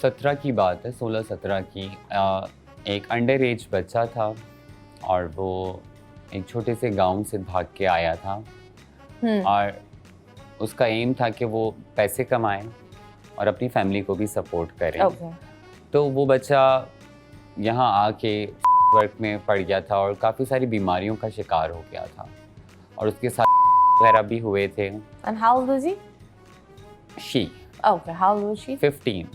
17 کی بات ہے, 16-17 کی. ایک انڈر ایج بچہ تھا اور وہ ایک چھوٹے سے گاؤں سے بھاگ کے آیا تھا, اور اس کا ایم تھا کہ وہ پیسے کمائیں اور اپنی فیملی کو بھی سپورٹ کریں. تو وہ بچہ یہاں آ کے ورک میں پڑ گیا تھا اور کافی ساری بیماریوں کا شکار ہو گیا تھا, اور اس کے ساتھ وغیرہ بھی ہوئے تھے. And how old was he? She. Okay, how old was she? 15,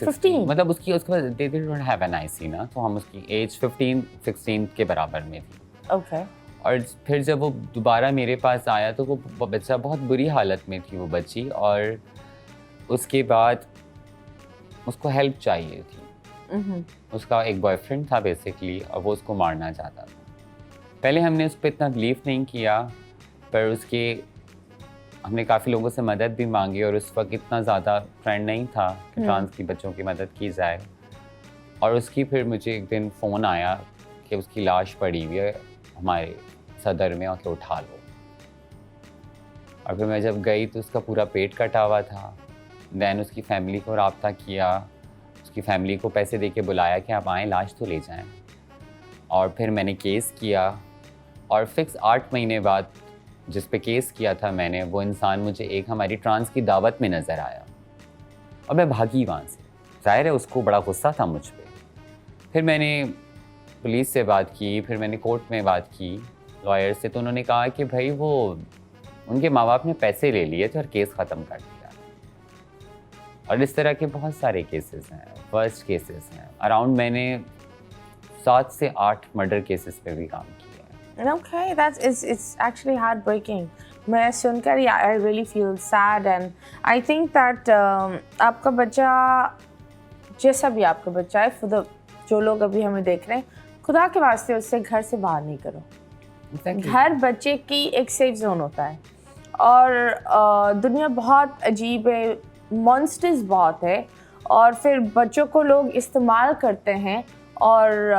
16. مطلب اس کو they didn't have an IC نا, تو ہم اس کی ایج 15-16 کے برابر میں تھی. Okay. اور پھر جب وہ دوبارہ میرے پاس آیا تو وہ بچہ بہت بری حالت میں تھی وہ بچی, اور اس کے بعد اس کو ہیلپ چاہیے تھی. اس کا ایک بوائے فرینڈ تھا بیسکلی, اور وہ اس کو مارنا چاہتا تھا. پہلے ہم نے اس پہ اتنا بلیو نہیں کیا, پر اس کے ہم نے کافی لوگوں سے مدد بھی مانگی, اور اس وقت اتنا زیادہ ٹرینڈ نہیں تھا کہ ٹرانس کی بچوں کی مدد کی جائے. اور اس کی پھر مجھے ایک دن فون آیا کہ اس کی لاش پڑی ہوئی ہے ہمارے صدر میں, اور کہ اٹھا لو. اور پھر میں جب گئی تو اس کا پورا پیٹ کٹا ہوا تھا. دین اس کی فیملی کو رابطہ کیا, اس کی فیملی کو پیسے دے کے بلایا کہ آپ آئیں لاش تو لے جائیں. اور پھر میں نے کیس کیا, اور فکس 8 مہینے بعد جس پہ کیس کیا تھا میں نے, وہ انسان مجھے ایک ہماری ٹرانس کی دعوت میں نظر آیا, اور میں بھاگی وہاں سے. ظاہر ہے اس کو بڑا غصہ تھا مجھ پہ. پھر میں نے پولیس سے بات کی, پھر میں نے کورٹ میں بات کی لائر سے, تو انہوں نے کہا کہ بھائی وہ ان کے ماں باپ نے پیسے لے لیے تھے اور کیس ختم کر دیا. اور اس طرح کے بہت سارے کیسز ہیں, فرسٹ کیسز ہیں. اراؤنڈ میں نے 7 سے 8 مرڈر کیسز پہ بھی کام کیا. Okay, it's actually heartbreaking. میں سن کر I really feel sad, and I think that آپ کا بچہ جیسا بھی آپ کا بچہ ہے, for the جو لوگ ابھی ہمیں دیکھ رہے ہیں, خدا کے واسطے اس سے گھر سے باہر نہیں کرو. ہر بچے کی ایک سیف زون ہوتا ہے, اور دنیا بہت عجیب ہے, مانسٹرز بہت ہے, اور پھر بچوں کو لوگ استعمال کرتے ہیں اور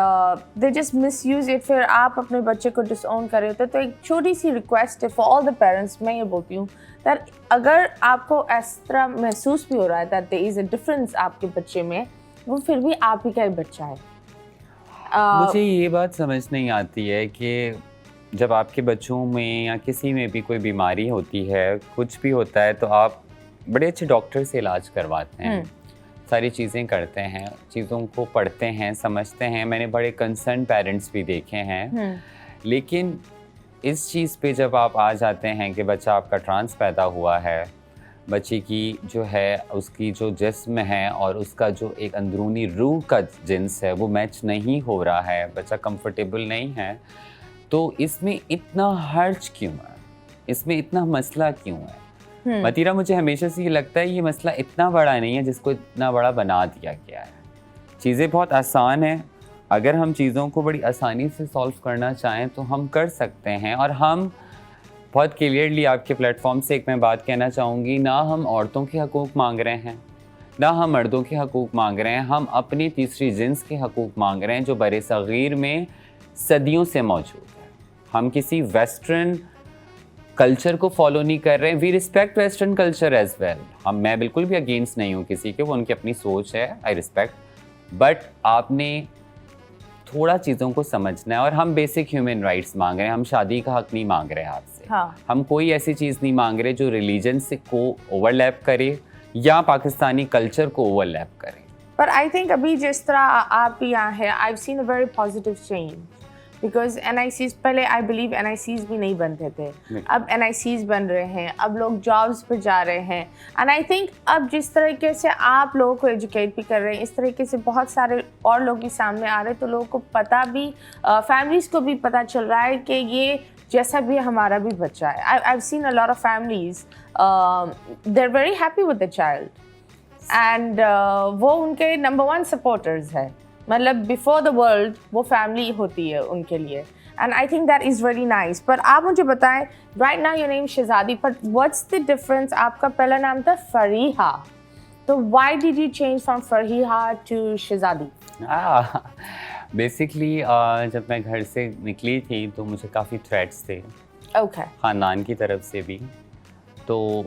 they just miss use it. پھر آپ اپنے بچے کو ڈس اون کر رہے ہوتے. تو ایک چھوٹی سی ریکویسٹ ہے فار آل دا پیرنٹس, میں یہ بولتی ہوں دیٹ اگر آپ کو اس طرح محسوس بھی ہو رہا ہے that there is a difference آپ کے بچے میں, وہ پھر بھی آپ ہی کا ایک بچہ ہے. مجھے یہ بات سمجھ نہیں آتی ہے کہ جب آپ کے بچوں میں یا کسی میں بھی کوئی بیماری ہوتی ہے, کچھ بھی ہوتا ہے, تو آپ بڑے اچھے ڈاکٹر سے علاج کرواتے ہیں, ساری چیزیں کرتے ہیں, چیزوں کو پڑھتے ہیں, سمجھتے ہیں. میں نے بڑے کنسرن پیرنٹس بھی دیکھے ہیں. لیکن اس چیز پہ جب آپ آ جاتے ہیں کہ بچہ آپ کا ٹرانس پیدا ہوا ہے, بچے کی جو ہے اس کی جو جسم ہے اور اس کا جو ایک اندرونی روح کا جنس ہے وہ میچ نہیں ہو رہا ہے, بچہ کمفرٹیبل نہیں ہے, تو اس میں اتنا حرج کیوں ہے, اس میں اتنا مسئلہ کیوں ہے؟ متیرہ, مجھے ہمیشہ سے یہ لگتا ہے یہ مسئلہ اتنا بڑا نہیں ہے جس کو اتنا بڑا بنا دیا گیا ہے. چیزیں بہت آسان ہیں, اگر ہم چیزوں کو بڑی آسانی سے سالو کرنا چاہیں تو ہم کر سکتے ہیں. اور ہم بہت کلیئرلی آپ کے پلیٹ فارم سے ایک میں بات کہنا چاہوں گی, نہ ہم عورتوں کے حقوق مانگ رہے ہیں, نہ ہم مردوں کے حقوق مانگ رہے ہیں, ہم اپنی تیسری جنس کے حقوق مانگ رہے ہیں جو بر صغیر میں صدیوں سے موجود ہے. ہم کسی ویسٹرن کلچر کو فالو نہیں کر رہے ہیں. We respect western culture as well. میں بالکل بھی اگینسٹ نہیں ہوں کسی کے, وہ ان کی اپنی سوچ ہے, آئی ریسپیکٹ. بٹ آپ نے تھوڑا چیزوں کو سمجھنا ہے, اور ہم بیسک ہیومن رائٹس مانگ رہے ہیں. ہم شادی کا حق نہیں مانگ رہے ہیں آپ سے. ہم کوئی ایسی چیز نہیں مانگ رہے جو ریلیجن سے کو اوور لیپ کرے یا پاکستانی کلچر کو اوور لیپ کرے. پر آئی تھنک ابھی جس طرح آپ یہاں ہیں, I have seen a very positive change. Because NICs پہلے آئی بلیو NICs بھی نہیں بنتے تھے, اب NICs بن رہے ہیں, اب لوگ جابس پہ جا رہے ہیں. اینڈ آئی تھنک اب جس طریقے سے آپ لوگوں کو ایجوکیٹ بھی کر رہے ہیں, اس طریقے سے بہت سارے اور لوگ بھی سامنے آ رہے ہیں, تو لوگوں کو پتہ بھی, فیملیز کو بھی پتہ چل رہا ہے کہ یہ جیسا بھی ہمارا بھی بچہ ہے. I've seen a lot of families, they're very happy with the child, and وہ ان کے نمبر 1 سپورٹرز ہے. مطلب بیفور دا ورلڈ وہ فیملی ہوتی ہے ان کے لیے, and I think that is very nice. پر آپ مجھے بتائیں, رائٹ ناؤ یور نیم شہزادی, بٹ واٹس دی ڈفرنس؟ آپ کا پہلا نام تھا فریحہ, تو why did you change from Fariha to Shehzadi? Basically جب میں گھر سے نکلی تھی تو مجھے کافی تھریٹس تھے خاندان کی طرف سے بھی, تو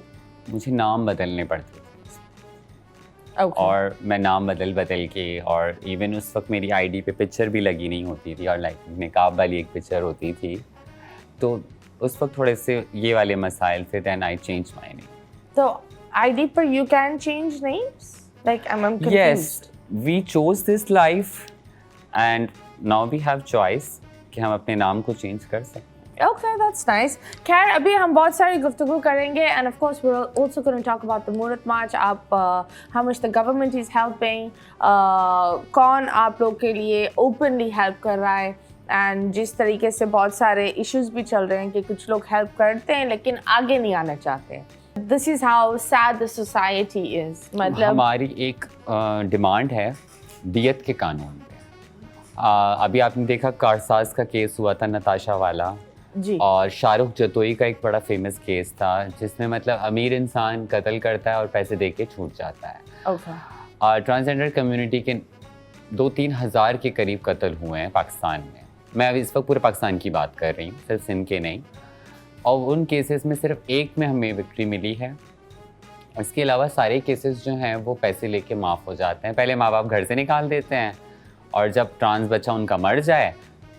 مجھے نام بدلنے پڑتے تھے. اور میں نام بدل کے, اور ایون اس وقت میری آئی ڈی پہ پکچر بھی لگی نہیں ہوتی تھی, اور لائک نقاب والی ایک پکچر ہوتی تھی, تو اس وقت تھوڑے سے یہ والے مسائل تھے. Then I change my name. تو آئی ڈی پر you can change names, like I am confused. Yes, we choose this life and now we have choice کہ ہم اپنے نام کو چینج کر سکتے ہیں. Okay, that's nice. خیر ابھی ہم بہت ساری گفتگو کریں گے, and of course we're also going to talk about the Muhurat March. آپ how much the government is helping, کون آپ لوگ کے لیے openly help کر رہا ہے, and جس طریقے سے بہت سارے ایشوز بھی چل رہے ہیں کہ کچھ لوگ ہیلپ کرتے ہیں لیکن آگے نہیں آنا چاہتے. This is how sad the society is. مطلب ہماری ایک ڈیمانڈ ہے دیت کے قانون پہ. ابھی آپ نے دیکھا کارساز کا کیس ہوا تھا, نتاشا والا, جی, اور شاہ رخ جتوئی کا ایک بڑا فیمس کیس تھا جس میں مطلب امیر انسان قتل کرتا ہے اور پیسے دے کے چھوٹ جاتا ہے. اور ٹرانسجینڈر کمیونٹی کے 2-3 ہزار کے قریب قتل ہوئے ہیں پاکستان میں. میں ابھی اس وقت پورے پاکستان کی بات کر رہی ہوں, صرف سندھ کے نہیں. اور ان کیسز میں صرف ایک میں ہمیں وکٹری ملی ہے. اس کے علاوہ سارے کیسز جو ہیں وہ پیسے لے کے معاف ہو جاتے ہیں. پہلے ماں باپ گھر سے نکال دیتے ہیں, اور جب ٹرانس بچہ ان کا مر جائے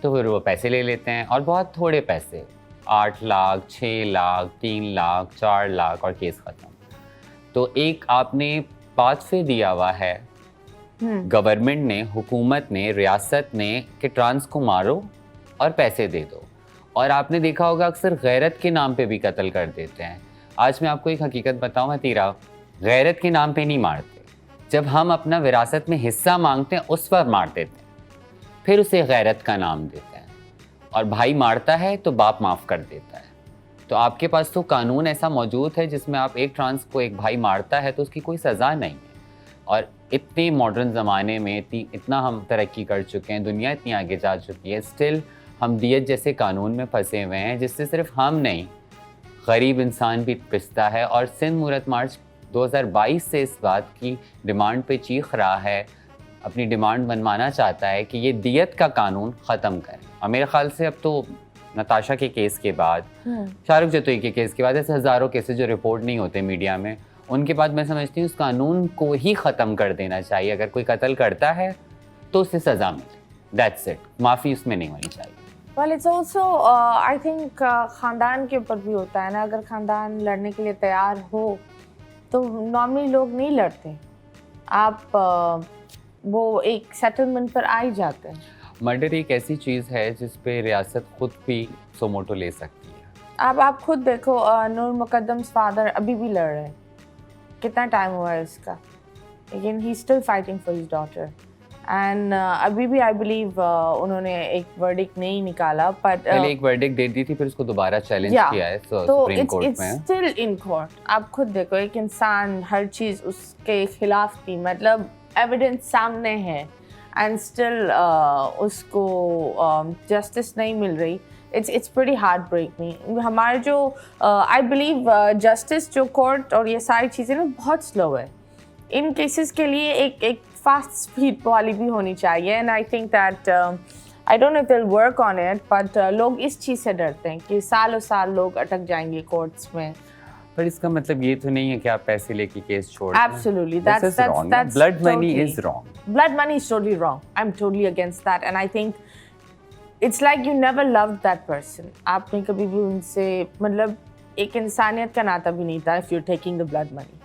تو پھر وہ پیسے لے لیتے ہیں, اور بہت تھوڑے پیسے, 8 لاکھ, 6 لاکھ, 3 لاکھ, 4 لاکھ, اور کیس ختم. تو ایک آپ نے پاتھوے دیا ہوا ہے گورنمنٹ نے, حکومت نے, ریاست نے, کہ ٹرانس کو مارو اور پیسے دے دو. اور آپ نے دیکھا ہوگا اکثر غیرت کے نام پہ بھی قتل کر دیتے ہیں. آج میں آپ کو ایک حقیقت بتاؤں تیرا, غیرت کے نام پہ نہیں مارتے. جب ہم اپنا وراثت میں حصہ مانگتے ہیں اس پر مار دیتے ہیں, پھر اسے غیرت کا نام دیتے ہیں. اور بھائی مارتا ہے تو باپ معاف کر دیتا ہے. تو آپ کے پاس تو قانون ایسا موجود ہے جس میں آپ ایک ٹرانس کو ایک بھائی مارتا ہے تو اس کی کوئی سزا نہیں ہے. اور اتنے ماڈرن زمانے میں اتنا ہم ترقی کر چکے ہیں, دنیا اتنی آگے جا چکی ہے, اسٹل ہم دیت جیسے قانون میں پھنسے ہوئے ہیں جس سے صرف ہم نہیں, غریب انسان بھی پستا ہے. اور سندھ مہورت مارچ 2022 سے اس بات کی ڈیمانڈ پہ چیخ رہا ہے, اپنی ڈیمانڈ منوانا چاہتا ہے کہ یہ دیت کا قانون ختم کریں. اور میرے خیال سے اب تو نتاشا کے کیس کے بعد, شاہ رخ جتوئی کے کیس کے بعد, ایسے ہزاروں کیسز جو رپورٹ نہیں ہوتے میڈیا میں, ان کے بعد میں سمجھتی ہوں اس قانون کو ہی ختم کر دینا چاہیے. اگر کوئی قتل کرتا ہے تو اسے سزا ملے, دیٹس اٹ, معافی اس میں نہیں ہونی چاہیے. well it's also I think خاندان کے اوپر بھی ہوتا ہے نا. اگر خاندان لڑنے کے لیے تیار ہو تو نارملی لوگ نہیں لڑتے, آپ وہ ایک سیٹلمنٹ پر آ ہی جاتے ہیں. مرڈر ایک ایسی چیز ہے جس پہ ریاست خود بھی سوموٹو لے سکتی ہے. آپ خود دیکھو, نور مقدم's فادر ابھی بھی لڑ رہے ہیں, کتنا ٹائم ہوا ہے اس کا, لیکن he still fighting for his daughter. And ابھی بھی آئی بلیو انہوں نے ایک ورڈکٹ نہیں نکالا, بٹ پہلے ایک ورڈکٹ دے دی تھی, پھر اس کو دوبارہ چیلنج کیا ہے سپریم کورٹ میں. Still in court. آپ خود دیکھو, ایک انسان, ہر چیز اس کے خلاف تھی, مطلب ایویڈنس سامنے ہے, اینڈ اسٹل اس کو جسٹس نہیں مل رہی. It's pretty heartbreaking. ہمارے جو I believe جسٹس جو کورٹ اور یہ ساری چیزیں نا بہت سلو ہے. ان کیسز کے لیے ایک فاسٹ اسپیڈ والی بھی ہونی چاہیے. And I think that I don't know if they'll work on it, but لوگ اس چیز سے ڈرتے ہیں کہ سالوں سال لوگ اٹک جائیں گے کورٹس میں. پر اس کا مطلب یہ تو نہیں ہے کہ آپ پیسے لے کے کیس چھوڑ دیں. Absolutely, that's blood money is wrong. Blood money is totally wrong. I'm totally against that, and I think it's like you never loved that person. آپ نے کبھی بھی ان سے مطلب ایک انسانیت کا ناطہ بھی نہیں تھا if you're taking the blood money.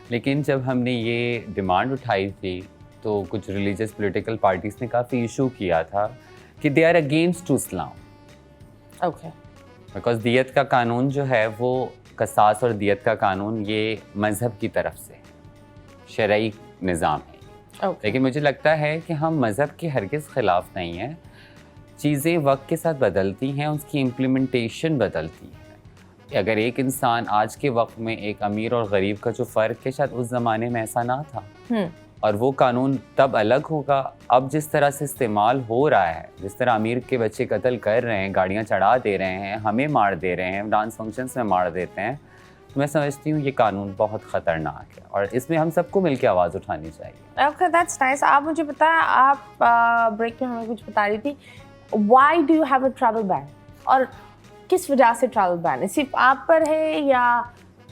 لیکن جب ہم نے یہ ڈیمانڈ اٹھائی تھی تو کچھ ریلیجیس پولیٹیکل پارٹیز نے کافی ایشو کیا تھا کہ they are against to Islam. Okay. Because that کا قانون جو ہے وہ قصاص اور دیت کا قانون یہ مذہب کی طرف سے شرعی نظام ہے. لیکن مجھے لگتا ہے کہ ہم مذہب کے ہرگز خلاف نہیں ہیں. چیزیں وقت کے ساتھ بدلتی ہیں, اس کی امپلیمنٹیشن بدلتی ہے. اگر ایک انسان آج کے وقت میں ایک امیر اور غریب کا جو فرق ہے, شاید اس زمانے میں ایسا نہ تھا, اور وہ قانون تب الگ ہوگا. اب جس طرح سے استعمال ہو رہا ہے, جس طرح امیر کے بچے قتل کر رہے ہیں, گاڑیاں چڑھا دے رہے ہیں, ہمیں مار دے رہے ہیں, ڈانس فنکشنز میں مار دیتے ہیں, تو میں سمجھتی ہوں یہ قانون بہت خطرناک ہے اور اس میں ہم سب کو مل کے آواز اٹھانی چاہیے. Okay, that's nice. آپ مجھے بتائیں, آپ بریک میں ہمیں کچھ بتا رہی تھی, why do you have a travel ban, اور کس وجہ سے ٹریول بین ہے؟ صرف آپ پر ہے یا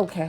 Okay.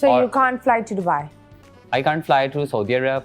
So you can't fly to Dubai? I can't fly to Saudi Arabia,